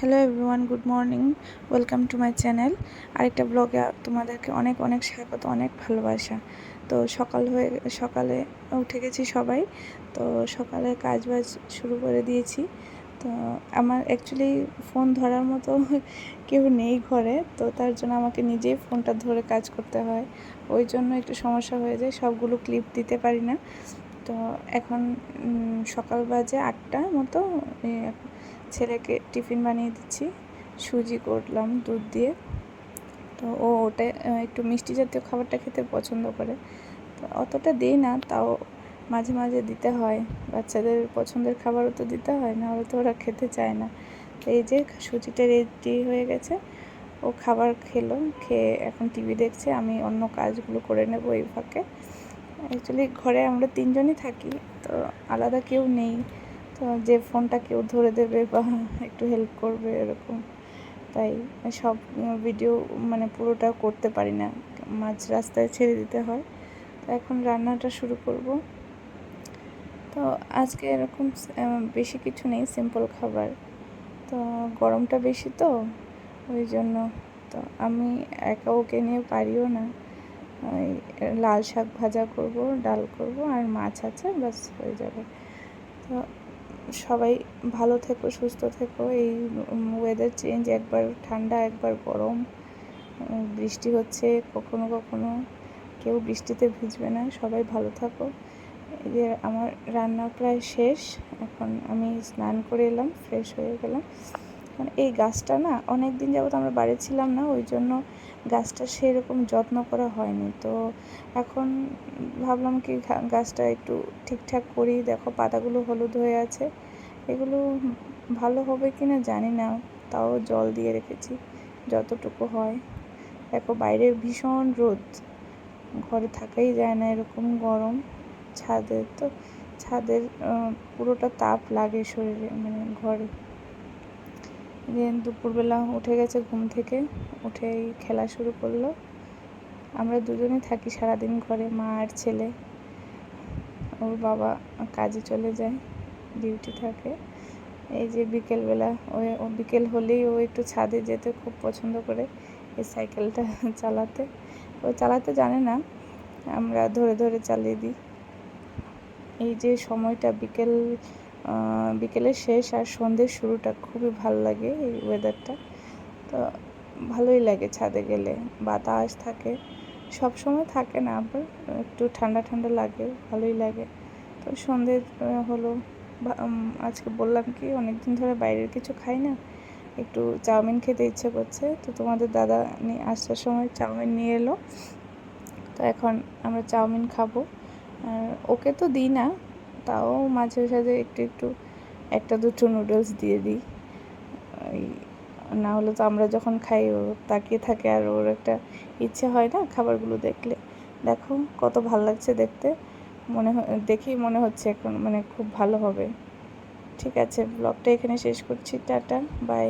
Hello everyone, good morning, welcome to my channel. আরেকটা ব্লগে তোমাদেরকে অনেক অনেক স্বাগত, অনেক ভালোবাসা। তো সকালে উঠে গেছি সবাই। তো সকালে কাজবাজ শুরু করে দিয়েছি। তো আমার অ্যাকচুয়ালি ফোন ধরার মতো কেউ নেই ঘরে, তো তার জন্য আমাকে নিজেই ফোনটা ধরে কাজ করতে হয়। ওই জন্য একটু সমস্যা হয়ে যায়, সবগুলো ক্লিপ দিতে পারি না। তো এখন সকাল বাজে 8টা মতো। ছেলেকে টিফিন বানিয়ে দিচ্ছি, সুজি করলাম দুধ দিয়ে। তো ওটা একটু মিষ্টি জাতীয় খাবারটা খেতে পছন্দ করে, তো অতটা দিই না, তাও মাঝে মাঝে দিতে হয়। বাচ্চাদের পছন্দের খাবারও তো দিতে হয়, নাহলে তো ওরা খেতে চায় না। তো এই যে সুজিটা রেডি হয়ে গেছে, ও খাবার খেলো, খেয়ে এখন টিভি দেখছে, আমি অন্য কাজগুলো করে নেবো এই ফাঁকে। অ্যাকচুয়ালি ঘরে আমরা 3জনই থাকি, তো আলাদা কেউ নেই, তো যে ফোনটা কেউ ধরে দেবে বা একটু হেল্প করবে এরকম, তাই সব ভিডিও পুরোটা করতে পারি না, মাঝ রাস্তায় ছেড়ে দিতে হয়। তো এখন রান্নাটা শুরু করব। তো আজকে এরকম বেশি কিছু নেই, সিম্পল খাবার। তো গরমটা বেশি, তো ওই জন্য তো আমি একা ওকে নিয়ে পারিও না। ওই লাল শাক ভাজা করব, ডাল করব, আর মাছ আছে, ব্যাস হয়ে যাবে। তো সবাই ভালো থেকো, সুস্থ থেকো। এই ওয়েদার চেঞ্জ, একবার ঠান্ডা একবার গরম, বৃষ্টি হচ্ছে কখনো কখনো, কেউ বৃষ্টিতে ভিজবে না, সবাই ভালো থাকো। এই যে আমার রান্না প্রায় শেষ, এখন আমি স্নান করে এলাম, ফ্রেশ হয়ে গেলাম। এই গাছটা না, অনেক দিন যাবত আমরা বাড়ি ছিলাম না, ওই জন্য গাছটা সেরকম যত্ন করা হয়নি। তো এখন ভাবলাম কি গাছটা একটু ঠিকঠাক করি। দেখো পাতাগুলো হলুদ হয়ে আছে, এগুলো ভালো হবে কি না জানি না, তাও জল দিয়ে রেখেছি যতটুকু হয়। দেখো বাইরে ভীষণ রোদ, ঘরে থাকাই যায় না, এরকম গরম। ছাদের পুরোটা তাপ লাগে শরীরে, ঘরে। দুপুরবেলা উঠে গেছে ঘুম থেকে, উঠেই খেলা শুরু করলো। আমরা দুজনেই থাকি সারাদিন ঘরে, মা আর ছেলে। ওর বাবা কাজে চলে যায়, ডিউটি থাকে। এই যে বিকেলবেলা ও বিকেল হলেই ও একটু ছাদে যেতে খুব পছন্দ করে, এই সাইকেলটা চালাতে। ও চালাতে জানে না, আমরা ধরে ধরে চালিয়ে দিই। এই যে সময়টা বিকেলের শেষ আর সন্ধ্যের শুরুটা খুবই ভালো লাগে, এই ওয়েদারটা। তো ভালোই লাগে ছাদে গেলে, বাতাস থাকে, সব সময় থাকে না, আবার একটু ঠান্ডা ঠান্ডা লাগে, ভালোই লাগে। তো সন্ধ্যে হলো। আজকে বললাম কি অনেক দিন ধরে বাইরের কিছু খাই না, একটু চাউমিন খেতে ইচ্ছে করছে। তো তোমাদের দাদা আসার সময় চাউমিন নিয়ে এলো, তো এখন আমরা চাউমিন খাবো। আর ওকে তো দিই না, তাও মাঝে সাঝে একটু একটু একটা দুটো নুডলস দিয়ে দিই। ওই না হলে তো আমরা যখন খাই ও তাকিয়ে থাকে, আর ওর একটা ইচ্ছে হয় না খাবারগুলো দেখলে। দেখো কত ভালো লাগছে দেখতে, দেখেই মনে হচ্ছে এখন খুব ভালো হবে। ঠিক আছে, ব্লগটা এখানে শেষ করছি, টাটা, বাই।